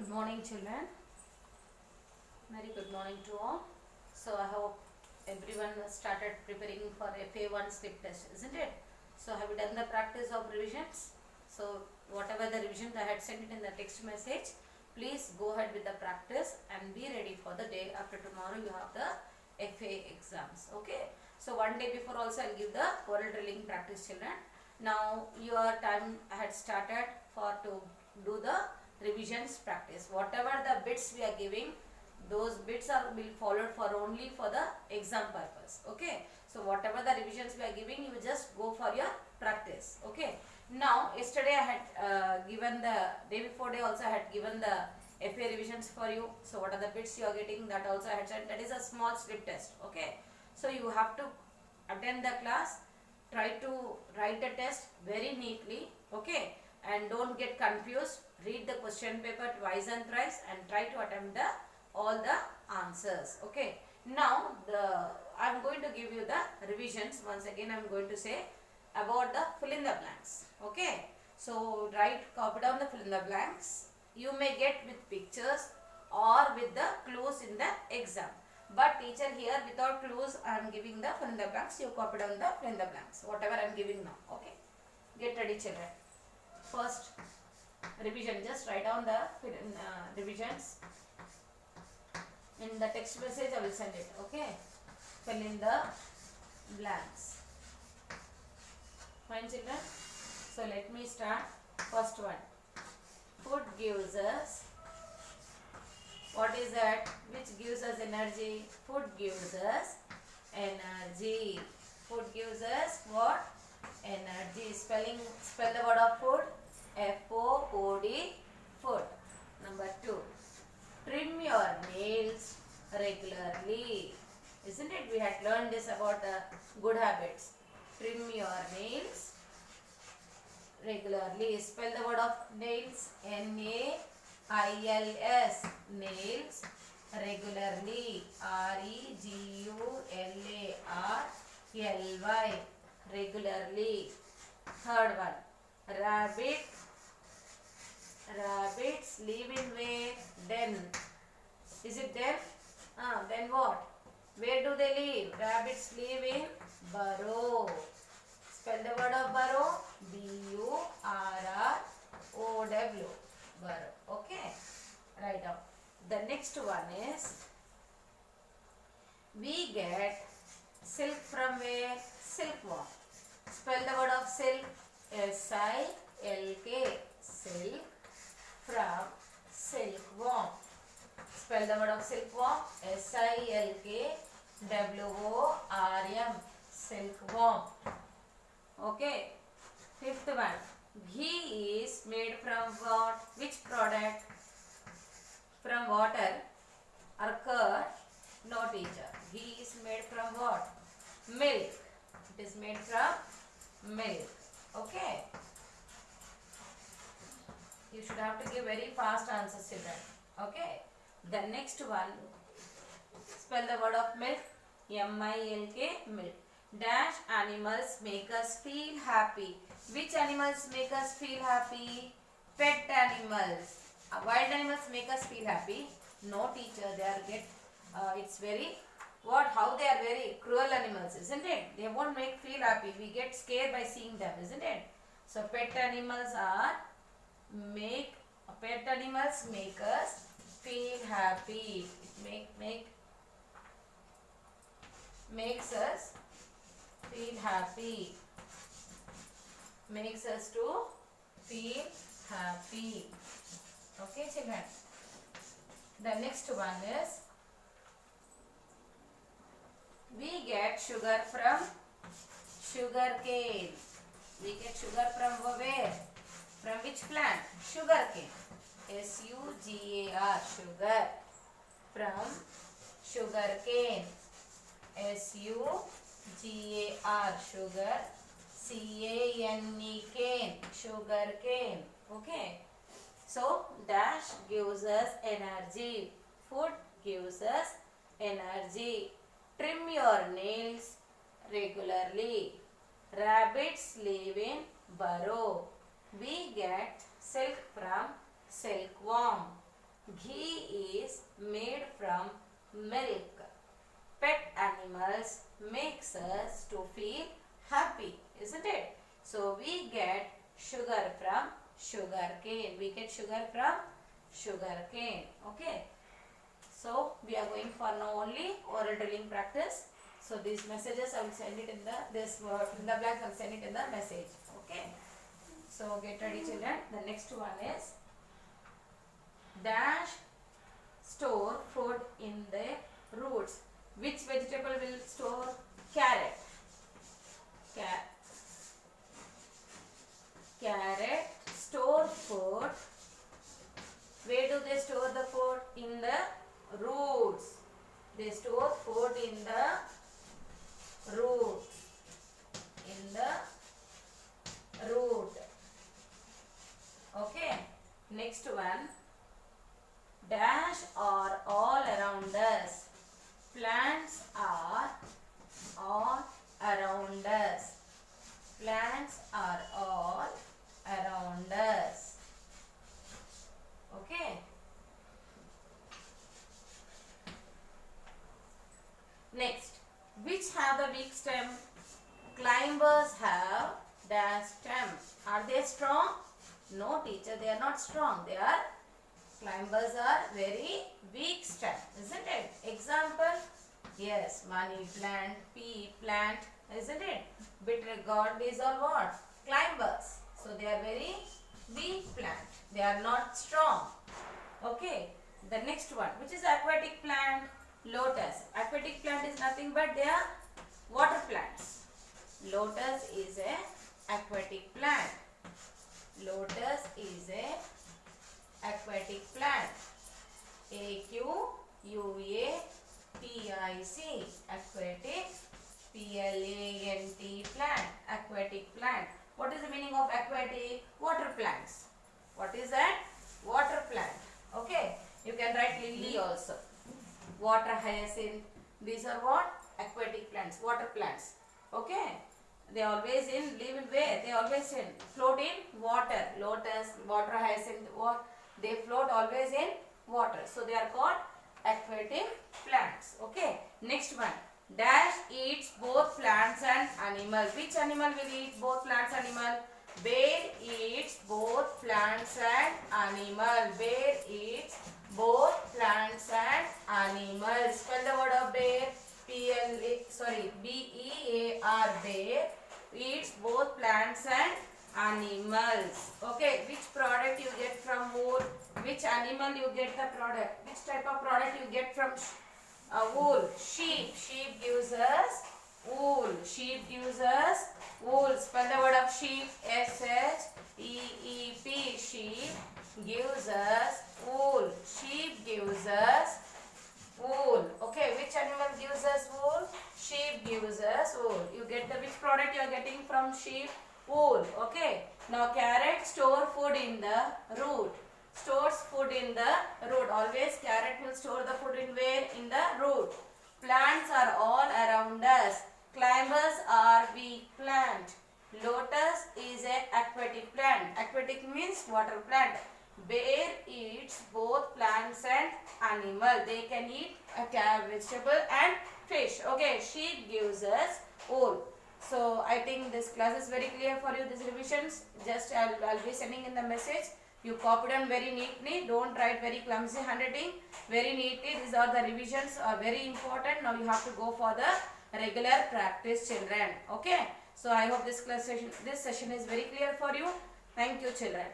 Good morning, children. Very good morning to all. So I hope everyone has started preparing for FA1 slip test, isn't it? So have you done the practice of revisions? So whatever the revisions I had sent it in the text message, please go ahead with the practice and be ready for the day after tomorrow. You have the FA exams. Okay. So one day before also I'll give the oral drilling practice, children. Now your time had started for to do the revisions practice. Whatever the bits we are giving, those bits are will followed for only for the exam purpose. Okay. So whatever the revisions we are giving, you just go for your practice. Okay. Now yesterday I had given the day before day also I had given the FA revisions for you. So what are the bits you are getting, that also I had said. That is a small slip test. Okay. So you have to attend the class, try to write the test very neatly. Okay. And don't get confused. Read the question paper twice and thrice and try to attempt the all the answers. Okay. Now I am going to give you the revisions. Once again I am going to say about the fill in the blanks. Okay. So copy down the fill in the blanks. You may get with pictures or with the clues in the exam. But teacher here without clues I am giving the fill in the blanks. You copy down the fill in the blanks. Whatever I am giving now. Okay. Get ready, children. First revision, just write down the revisions. In the text message I will send it. Okay. Fill in the blanks. Fine, children. So let me start. First one. Food gives us. What is that? Which gives us energy? Food gives us energy. Food gives us what? Energy. Spell the word of food. F-O-O-D. Food. Number 2. Trim your nails regularly. Isn't it? We had learned this about the good habits. Trim your nails regularly. Spell the word of nails. N-A-I-L-S. Nails regularly. R-E-G-U-L-A-R-L-Y. Regularly. Third one. Rabbits live in where? Den. Is it den? Then what? Where do they live? Rabbits live in burrow. Spell the word of burrow. B-U-R-R-O-W. Burrow. Okay. Write down. The next one is, we get silk from where? Silkworm. Spell the word of silk. S-I-L-K. Silk from silkworm. Spell the word of silkworm. S-I-L-K-W-O-R-M. Silkworm. Okay. Fifth one. Ghee is made from what? Which product? From water or curd? No, teacher. Ghee is made from what? Milk. It is made from milk. Okay. You should have to give very fast answers, children. Okay. The next one. Spell the word of milk. M-I-L-K. Milk. Dash animals make us feel happy. Which animals make us feel happy? Pet animals. Wild animals make us feel happy. No, teacher. They are it's very how they are very cruel animals, isn't it? They won't feel happy. We get scared by seeing them, isn't it? So pet animals make us feel happy. It makes us feel happy. Makes us to feel happy. Okay, children. The next one is, we get sugar from sugar cane. We get sugar from where? From which plant? Sugar cane. S-U-G-A-R. Sugar. From sugar cane. S-U-G-A-R. Sugar. C-A-N-E. Cane. Sugar cane. Okay. So dash gives us energy. Food gives us energy. Trim your nails regularly. Rabbits live in burrow. We get silk from silkworm. Ghee is made from milk. Pet animals makes us to feel happy, isn't it? So we get sugar from sugar cane. We get sugar from sugar cane. Okay. So we are going for now only oral drilling practice. So these messages I will send it in the blanks I will send it in the message. Okay. So get ready children. The next one is dash store food in the roots. Which vegetable will store? Carrot. Carrot store food. Where do they store the food? In the roots. They store food in the roots. In the root. Okay. Next one. Dash are all around us. Plants are all around us. Plants are all around us. Okay. Next, which have the weak stem? Climbers have dash stem. Are they strong? No teacher, they are not strong. Climbers are very weak stem, isn't it? Example, yes, money plant, pea plant, isn't it? Bitter gourd, these are what? Climbers. So they are very weak plant. They are not strong. Okay. The next one, which is aquatic plant? Lotus. Aquatic plant is nothing but they are water plants. Lotus is a aquatic plant. Lotus is a aquatic plant. AQUATIC. Aquatic. PLANT plant. Aquatic plant. What is the meaning of aquatic? Water plants. What is that? Water plant. Okay. You can write lily also. Water hyacinth. These are what? Aquatic plants. Water plants. Okay. They always live in where? They always float in water. Lotus, water hyacinth, they float always in water. So they are called aquatic plants. Okay. Next one. Dash eats both plants and animal. Which animal will eat both plants and animal? Bear eats both plants and animal. Bear eats both plants and animals. Spell the word of bear. B-E-A-R. Bear eats both plants and animals. Okay. Which product you get from wool? Which animal you get the product? Which type of product you get from wool? Sheep. Sheep gives us wool. Sheep gives us wool. Spell the word of sheep. S-H-E-E-P. Sheep gives us wool. Sheep gives us wool. Okay, which animal gives us wool? Sheep gives us wool. You get the which product you are getting from sheep? Wool. Okay. Now carrot store food in the root. Stores food in the root. Always carrot will store the food in where? In the root. Plants are all around us. Climbers are weak plant. Lotus is an aquatic plant. Aquatic means water plant. Bear eats both plants and animal. They can eat a vegetable and fish. Okay, sheep gives us wool. So I think this class is very clear for you. These revisions, just I'll be sending in the message. You copy them very neatly. Don't write very clumsy handwriting. Very neatly. These are the revisions are very important. Now you have to go for the regular practice, children. Okay. So I hope this session is very clear for you. Thank you, children.